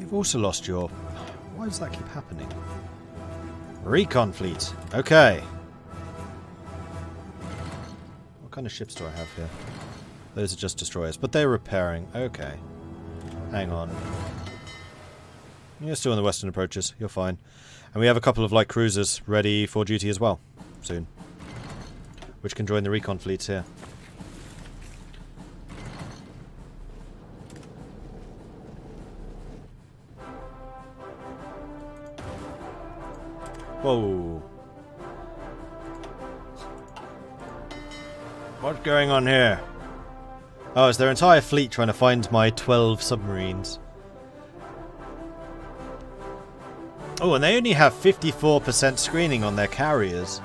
You've also lost your... Why does that keep happening? Recon fleet. Okay. What kind of ships do I have here? Those are just destroyers, but they're repairing. Okay. Hang on. You're still in the western approaches. You're fine. And we have a couple of light cruisers ready for duty as well. Soon. Which can join the recon fleets here. Whoa. What's going on here? Oh, it's their entire fleet trying to find my 12 submarines. Oh, and they only have 54% screening on their carriers.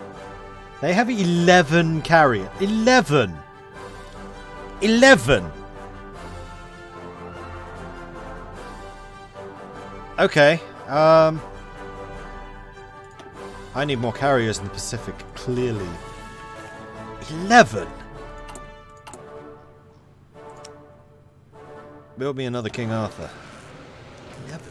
They have 11 carriers. 11! 11! Okay, I need more carriers in the Pacific, clearly. 11! Build me another King Arthur. 11.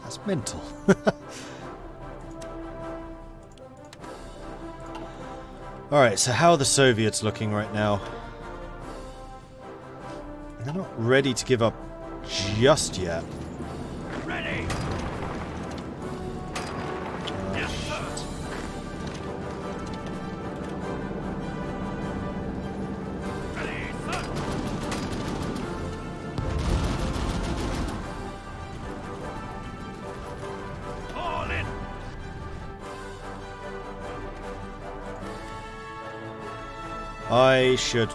That's mental. Alright, so how are the Soviets looking right now? They're not ready to give up just yet. Ready. Yes, sir. Ready, sir. All in. I should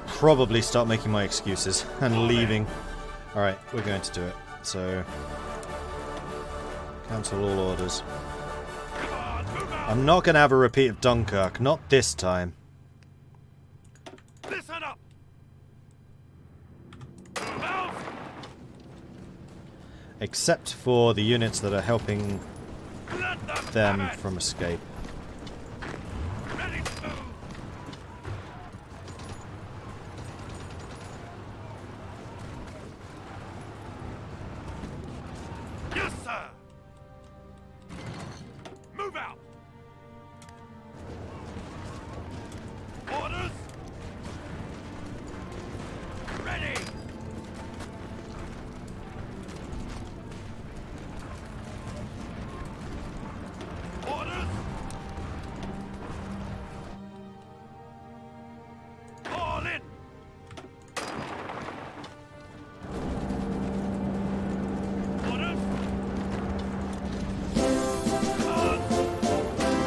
probably start making my excuses and leaving. Alright, we're going to do it. So, cancel all orders. Come on, move out. I'm not going to have a repeat of Dunkirk. Not this time. Listen up. Move out. Except for the units that are helping Let them have it. from escape. Ready to move. Yes, sir. Move out. Orders. Ready. Orders. All in. Orders. Come on.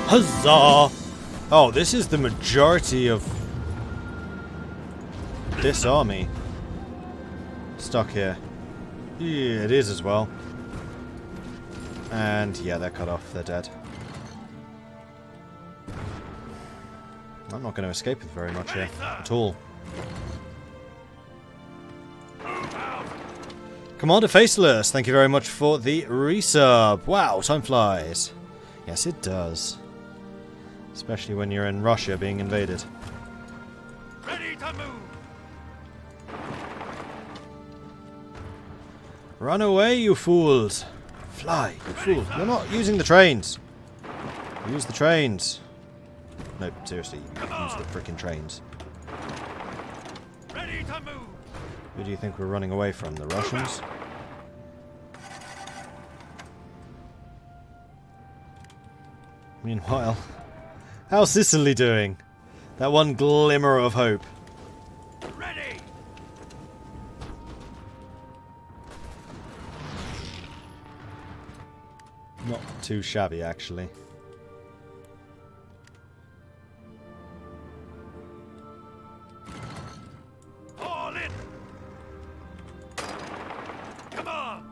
Huzzah! Oh, this is the majority of this army stuck here. Yeah, it is as well. And yeah, they're cut off. They're dead. I'm not going to escape with very much here at all. Move out. Commander Faceless, thank you very much for the resub. Wow, time flies. Yes, it does. Especially when you're in Russia being invaded. Ready to move. Run away, you fools! Fly, you fools! You're not using the trains! Use the trains! No, seriously, use the frickin' trains. Ready to move. Who do you think we're running away from? The Russians? Meanwhile, how's Sicily doing? That one glimmer of hope. Ready. Not too shabby, actually. All in. Come on.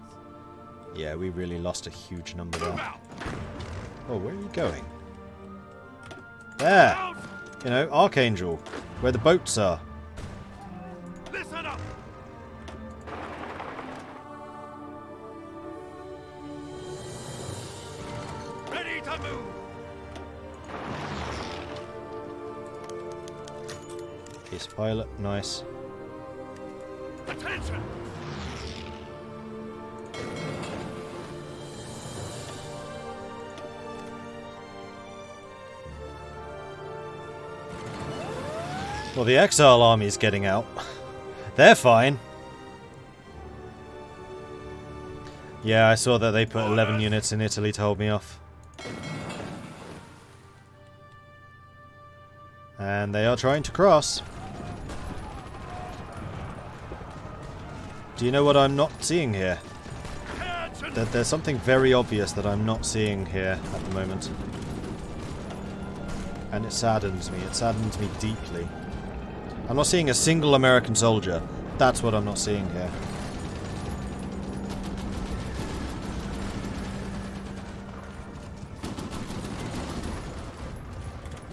Yeah, we really lost a huge number Move there. out. Oh, where are you going? There! Out. You know, Archangel. Where the boats are. Listen up! Ready to move! Ace pilot, nice. Attention! Well, the Exile army's getting out. They're fine. Yeah, I saw that they put 11 units in Italy to hold me off. And they are trying to cross. Do you know what I'm not seeing here? There's something very obvious that I'm not seeing here at the moment. And it saddens me. It saddens me deeply. I'm not seeing a single American soldier. That's what I'm not seeing here.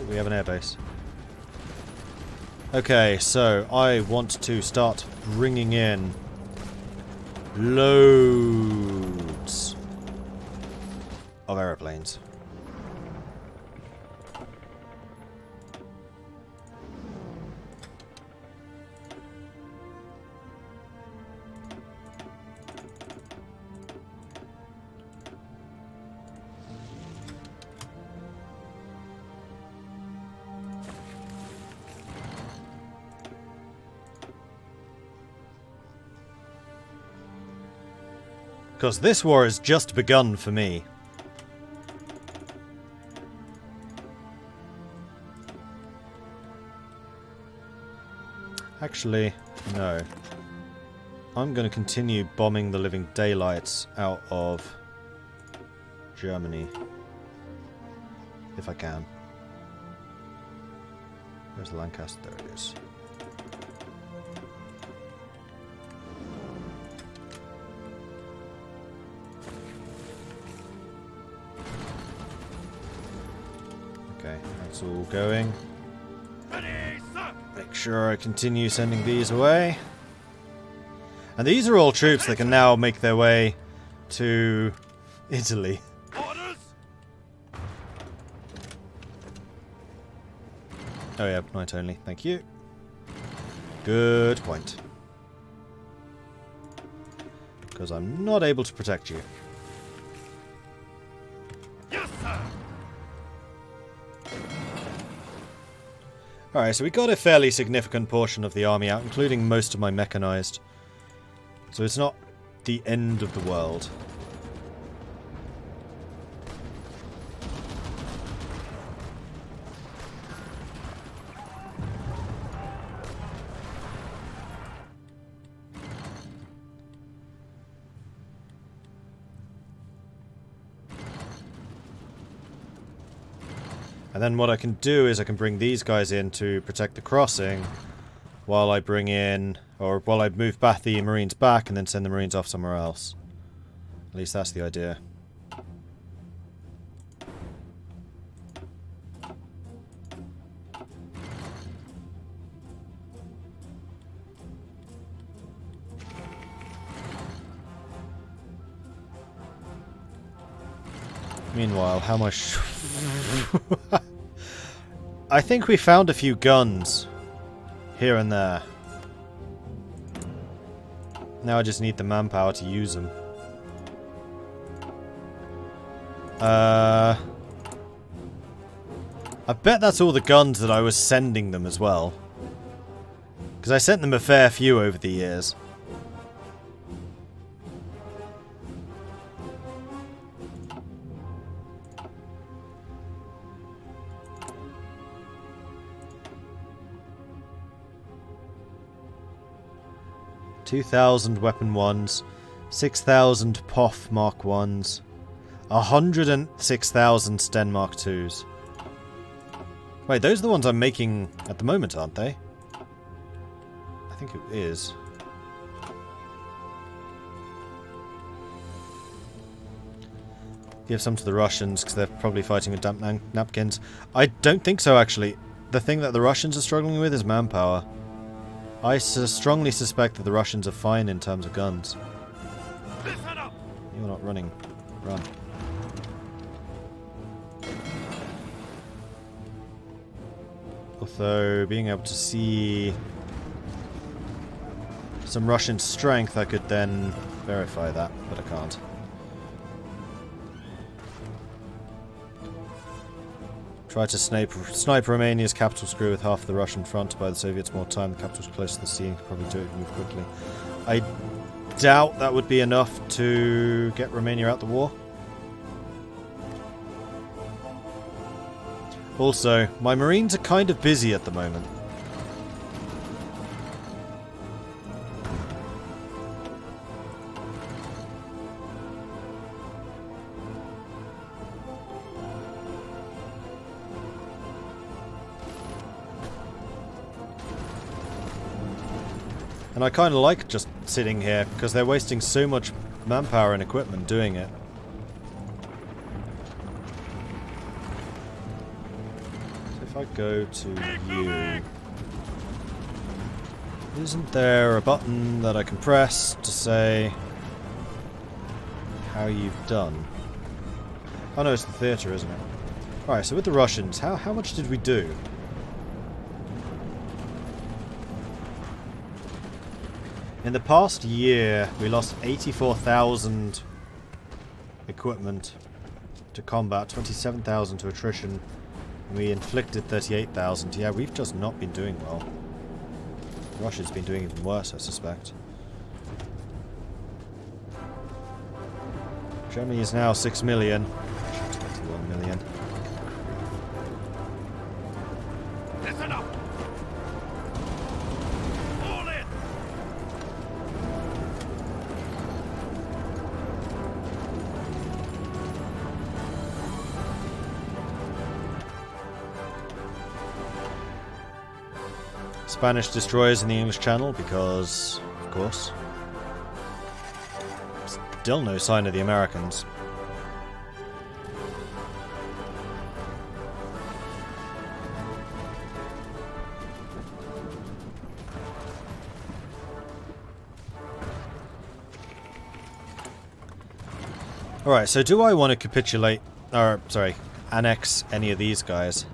We have an airbase. Okay, so I want to start bringing in loads of aeroplanes. Because this war has just begun for me. Actually, no. I'm going to continue bombing the living daylights out of Germany. If I can. Where's the Lancaster? There it is. Okay, that's all going. Ready, sir! Make sure I continue sending these away. And these are all troops that can now make their way to Italy. Orders! Oh yeah, night only. Thank you. Good point. Because I'm not able to protect you. Yes, sir! Alright, so we got a fairly significant portion of the army out, including most of my mechanized. So it's not the end of the world. And then what I can do is I can bring these guys in to protect the crossing while I bring in, or while I move back the Marines back and then send the Marines off somewhere else. At least that's the idea. Meanwhile, how much... I think we found a few guns here and there. Now I just need the manpower to use them. I bet that's all the guns that I was sending them as well. Because I sent them a fair few over the years. $2,000 weapon ones, 6,000 POF Mark 1s, 106,000 Sten Mark 2s. Wait, those are the ones I'm making at the moment, aren't they? I think it is. Give some to the Russians, because they're probably fighting with damp napkins. I don't think so, actually. the thing that the Russians are struggling with is manpower. I strongly suspect that the Russians are fine in terms of guns. Listen up! You're not running. Run. Although, being able to see some Russian strength, I could then verify that, but I can't. Try to snipe Romania's capital screw with half the Russian front to buy the Soviets more time. The capital's close to the sea and could probably do it and move quickly. I doubt that would be enough to get Romania out the war. Also, my Marines are kind of busy at the moment. And I kind of like just sitting here, because they're wasting so much manpower and equipment doing it. So if I go to you... Isn't there a button that I can press to say how you've done? Oh no, it's the theatre, isn't it? Alright, so with the Russians, how much did we do? In the past year, we lost 84,000 equipment to combat, 27,000 to attrition, and we inflicted 38,000. Yeah, we've just not been doing well. Russia's been doing even worse, I suspect. Germany is now 6 million. 21 million. Listen up! All in! Spanish destroyers in the English Channel because, of course. Still no sign of the Americans. Alright, so do I want to capitulate, or, sorry, annex any of these guys?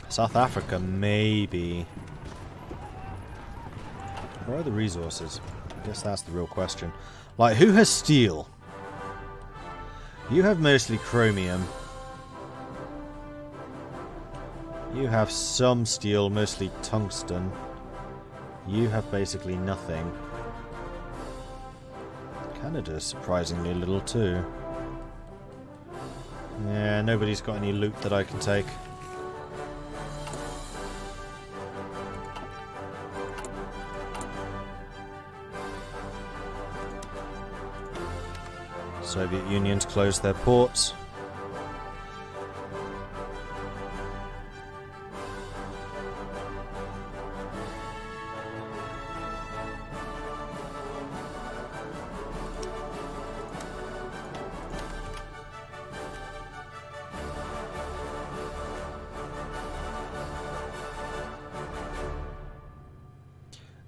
South Africa, maybe. Where are the resources? I guess that's the real question. Like, who has steel? You have mostly chromium. You have some steel, mostly tungsten. You have basically nothing. Canada's surprisingly little too. Yeah, nobody's got any loot that I can take. Soviet Union's closed their ports.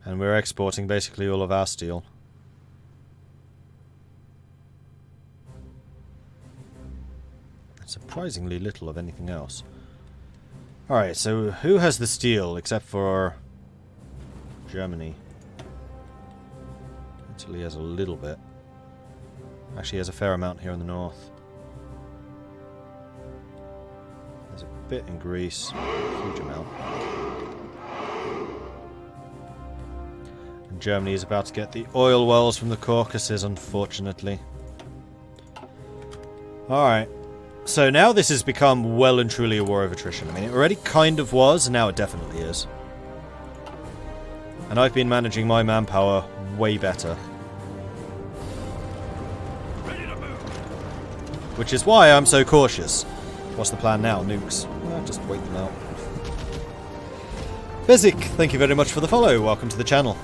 And we're exporting basically all of our steel. Surprisingly little of anything else. Alright, so who has the steel except for Germany? Italy has a little bit. Actually has a fair amount here in the north. There's a bit in Greece. Huge amount. And Germany is about to get the oil wells from the Caucasus, unfortunately. Alright. So now this has become well and truly a war of attrition. I mean, it already kind of was, and now it definitely is. And I've been managing my manpower way better. Ready to move! Which is why I'm so cautious. What's the plan now? Nukes? Just wait them out. Bezik, thank you very much for the follow. Welcome to the channel.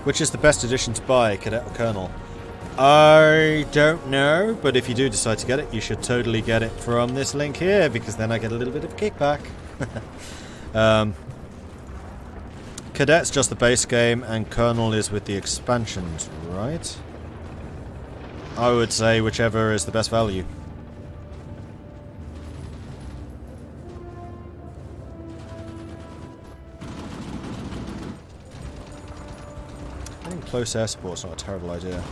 Which is the best edition to buy, Cadet or Colonel? I don't know, but if you do decide to get it, you should totally get it from this link here, because then I get a little bit of a kickback. Cadet's just the base game, and Colonel is with the expansions, right? I would say whichever is the best value. Getting close air support's not a terrible idea.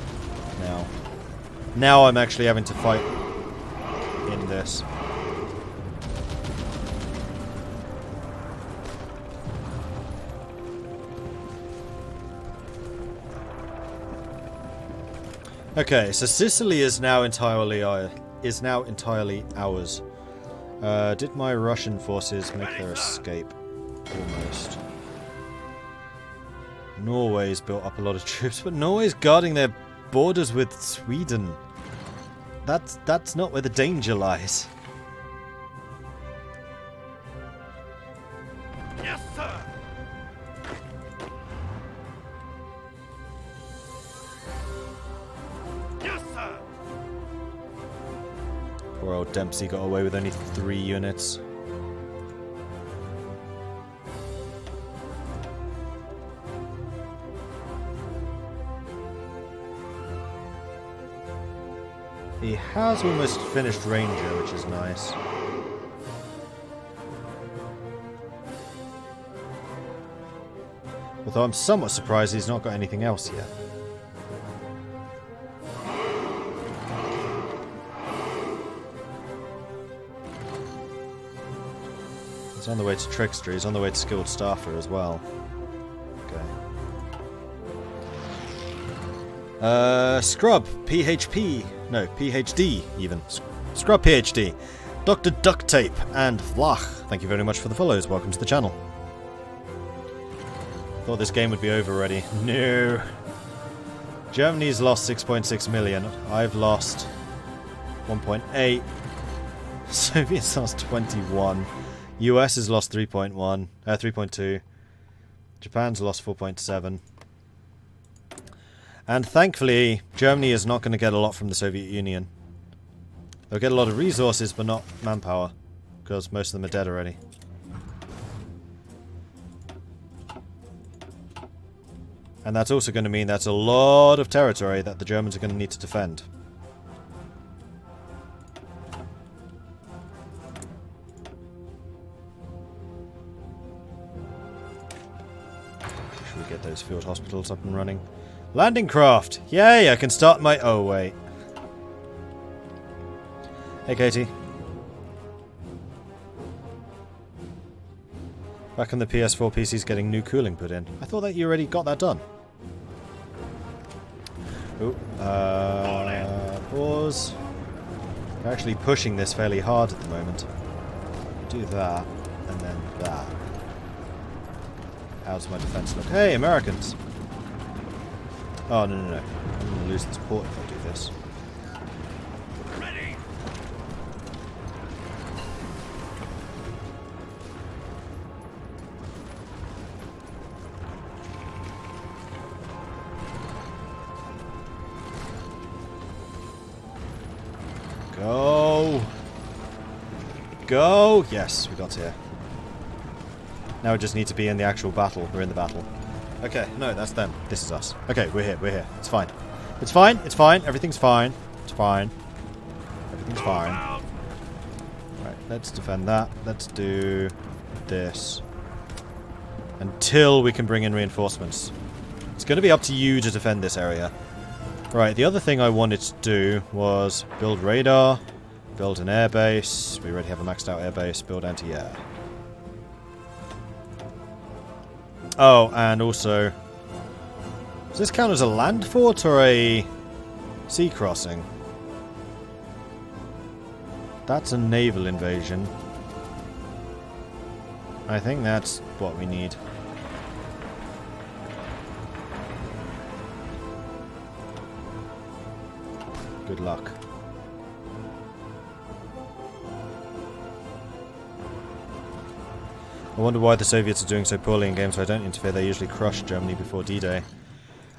Now I'm actually having to fight in this. Okay, so Sicily is now entirely ours. Did my Russian forces make their escape? Almost. Norway's built up a lot of troops, but Norway's guarding their borders with Sweden. That's not where the danger lies. Yes, sir. Yes, sir. Poor old Dempsey got away with only 3 units. He has almost finished Ranger, which is nice. Although I'm somewhat surprised he's not got anything else yet. He's on the way to Trickster, he's on the way to Skilled Staffer as well. Okay. Scrub, PHP. No, PhD even. Scrub PhD. Dr. Duct Tape and Vlach. Thank you very much for the follows. Welcome to the channel. Thought this game would be over already. No. Germany's lost 6.6 million. I've lost 1.8. Soviets lost 21. US has lost 3.2. Japan's lost 4.7. And thankfully, Germany is not going to get a lot from the Soviet Union. They'll get a lot of resources, but not manpower, because most of them are dead already. And that's also going to mean that's a lot of territory that the Germans are going to need to defend. Should we get those field hospitals up and running? Landing craft! Yay, I can start my... Oh, wait. Hey, Katie. Back on the PS4, PC's getting new cooling put in. I thought that you already got that done. Ooh, pause. We're actually pushing this fairly hard at the moment. Do that, and then that. How's my defense look? Hey, Americans! Oh, no. I'm going to lose this port if I do this. Ready. Go! Go! Yes, we got here. Now we just need to be in the actual battle. We're in the battle. Okay, no, that's them. This is us. Okay, we're here. It's fine. It's fine. Everything's fine. It's fine. Everything's fine. Right, let's defend that. Let's do this. Until we can bring in reinforcements. It's going to be up to you to defend this area. Right, the other thing I wanted to do was build radar, build an airbase. We already have a maxed out airbase. Build anti-air. Oh, and also... Does this count as a land fort or a sea crossing? That's a naval invasion. I think that's what we need. Good luck. I wonder why the Soviets are doing so poorly in games where I don't interfere. They usually crush Germany before D-Day.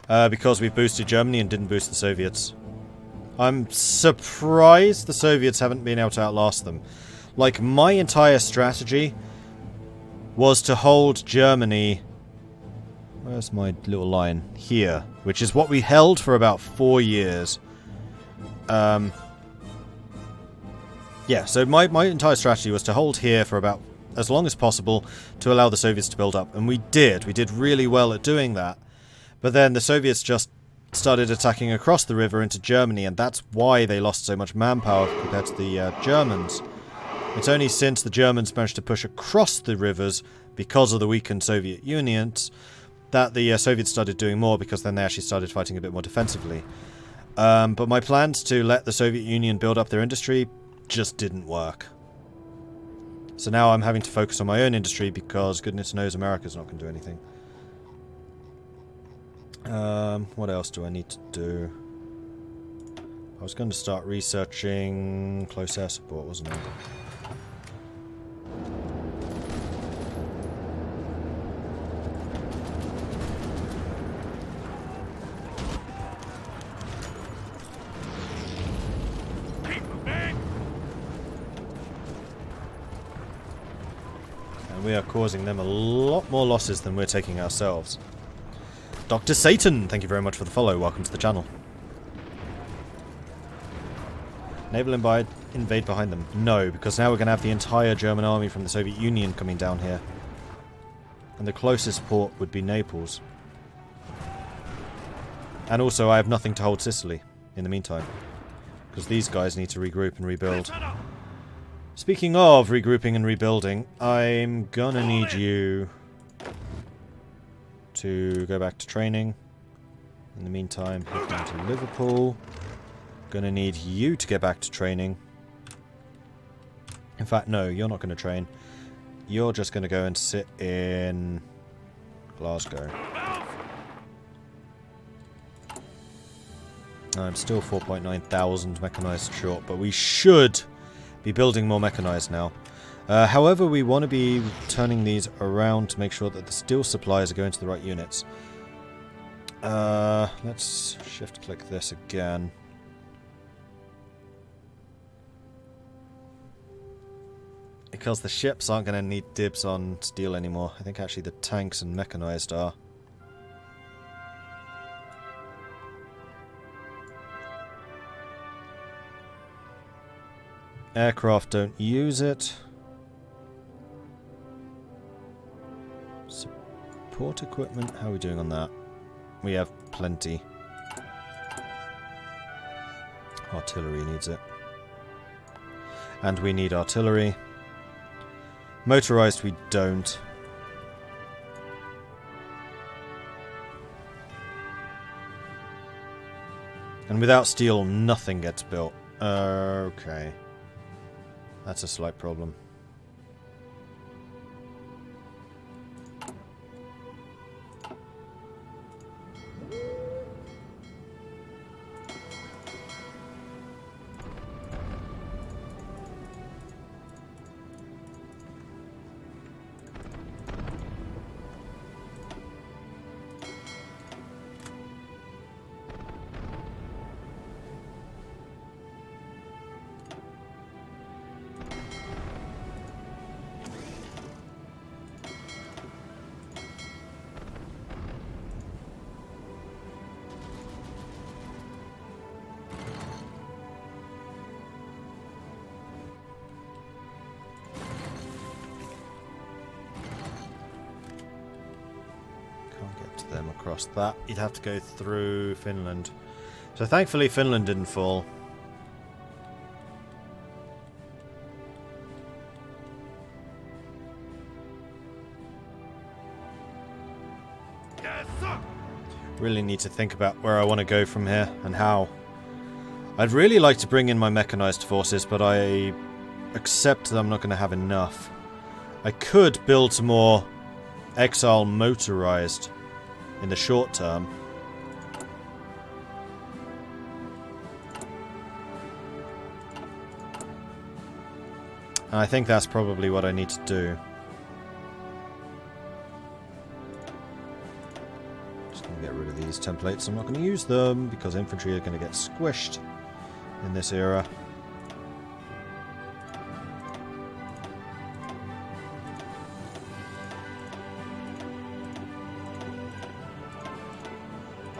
because we've boosted Germany and didn't boost the Soviets. I'm surprised the Soviets haven't been able to outlast them. Like, my entire strategy was to hold Germany... Where's my little line? Here. Which is what we held for about 4 years. Yeah, so my entire strategy was to hold here for about as long as possible to allow the Soviets to build up. And we did. We did really well at doing that. But then the Soviets just started attacking across the river into Germany, and that's why they lost so much manpower compared to the Germans. It's only since the Germans managed to push across the rivers because of the weakened Soviet Unions that the Soviets started doing more, because then they actually started fighting a bit more defensively. But my plans to let the Soviet Union build up their industry just didn't work. So now I'm having to focus on my own industry because goodness knows America's not going to do anything. What else do I need to do? I was going to start researching close air support, wasn't I? We are causing them a lot more losses than we're taking ourselves. Dr. Satan, thank you very much for the follow. Welcome to the channel. Naval invade behind them. No, because now we're going to have the entire German army from the Soviet Union coming down here. And the closest port would be Naples. And also I have nothing to hold Sicily in the meantime. Because these guys need to regroup and rebuild. Speaking of regrouping and rebuilding, I'm gonna need you to go back to training. In the meantime, head down to Liverpool. Gonna need you to get back to training. In fact, no, you're not gonna train. You're just gonna go and sit in Glasgow. I'm still 4,900 mechanized short, but we should be building more mechanized now. However, we want to be turning these around to make sure that the steel supplies are going to the right units. Let's shift-click this again. Because the ships aren't going to need dibs on steel anymore. I think actually the tanks and mechanized are. Aircraft don't use it. Support equipment, how are we doing on that? We have plenty. Artillery needs it. And we need artillery. Motorized we don't. And without steel, nothing gets built. Okay. That's a slight problem. Them across that. You'd have to go through Finland. So thankfully Finland didn't fall. Yes, sir. Really need to think about where I want to go from here and how. I'd really like to bring in my mechanized forces, but I accept that I'm not going to have enough. I could build some more Exile motorized in the short term. And I think that's probably what I need to do. Just gonna get rid of these templates. I'm not going to use them because infantry are going to get squished in this era.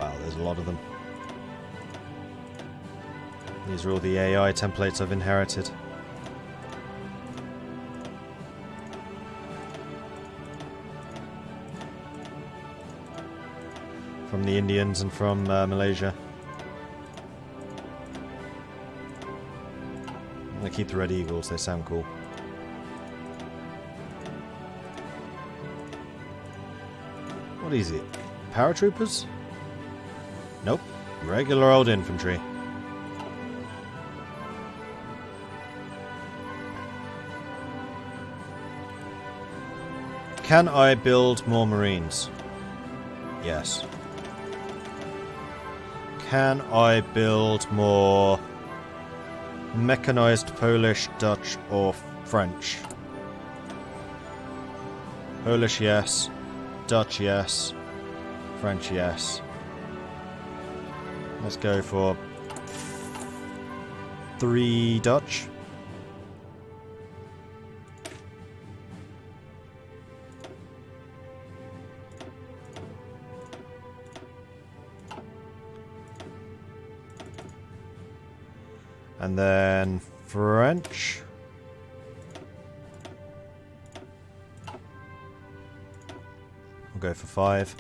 Wow, there's a lot of them. These are all the AI templates I've inherited. From the Indians and from Malaysia. I keep the Red Eagles, they sound cool. What is it? Paratroopers? Nope. Regular old infantry. Can I build more Marines? Yes. Can I build more mechanized Polish, Dutch, or French? Polish, yes. Dutch, yes. French, yes. Let's go for 3 Dutch. And then French. We'll go for 5.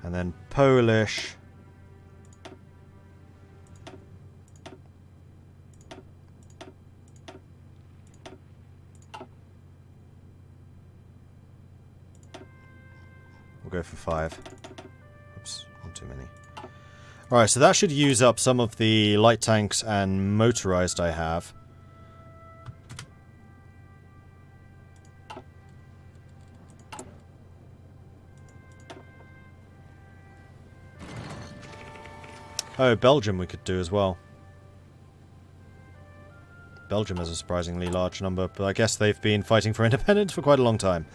And then Polish. We'll go for 5. Oops, not too many. Alright, so that should use up some of the light tanks and motorized I have. Oh, Belgium we could do as well. Belgium has a surprisingly large number, but I guess they've been fighting for independence for quite a long time.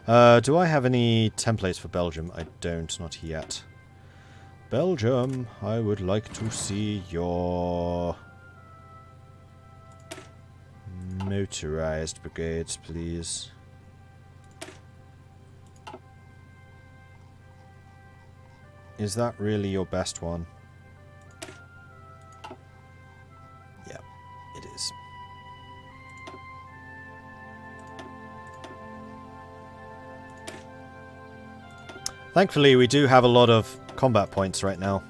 Do I have any templates for Belgium? I don't, not yet. Belgium, I would like to see your motorized brigades, please. Is that really your best one? Yeah, it is. Thankfully, we do have a lot of combat points right now.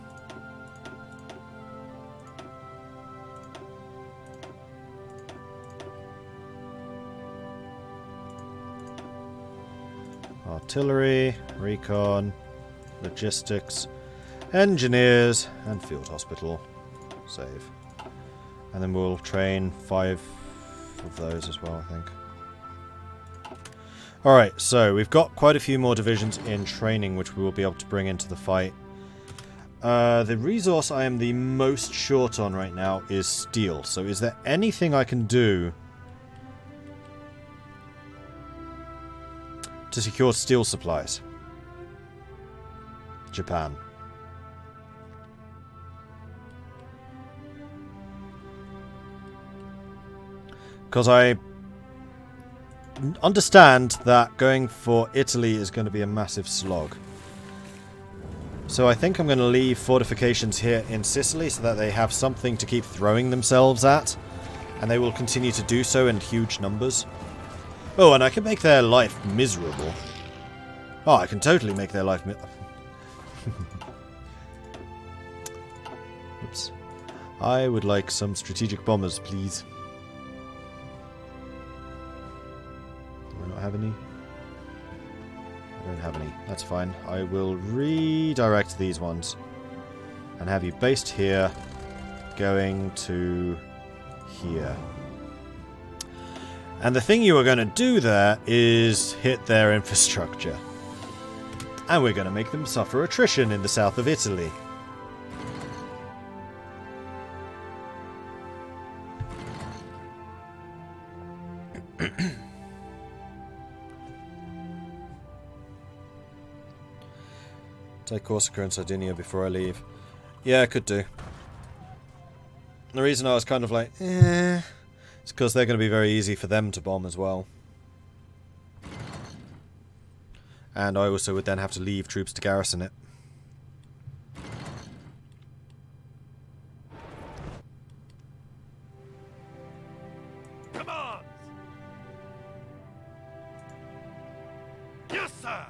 Artillery, recon, logistics, engineers, and field hospital. Save. And then we'll train 5 of those as well, I think. Alright, so we've got quite a few more divisions in training which we will be able to bring into the fight. The resource I am the most short on right now is steel. So is there anything I can do to secure steel supplies? Japan. Because I understand that going for Italy is going to be a massive slog. So I think I'm going to leave fortifications here in Sicily so that they have something to keep throwing themselves at. And they will continue to do so in huge numbers. Oh, and I can make their life miserable. Oh, I can totally make their life Oops. I would like some strategic bombers, please. Have any? I don't have any. That's fine. I will redirect these ones and have you based here, going to here. And the thing you are going to do there is hit their infrastructure. And we're going to make them suffer attrition in the south of Italy. Take Corsica and Sardinia before I leave. Yeah, I could do. The reason I was kind of like, it's because they're going to be very easy for them to bomb as well. And I also would then have to leave troops to garrison it. Commands! Yes, sir!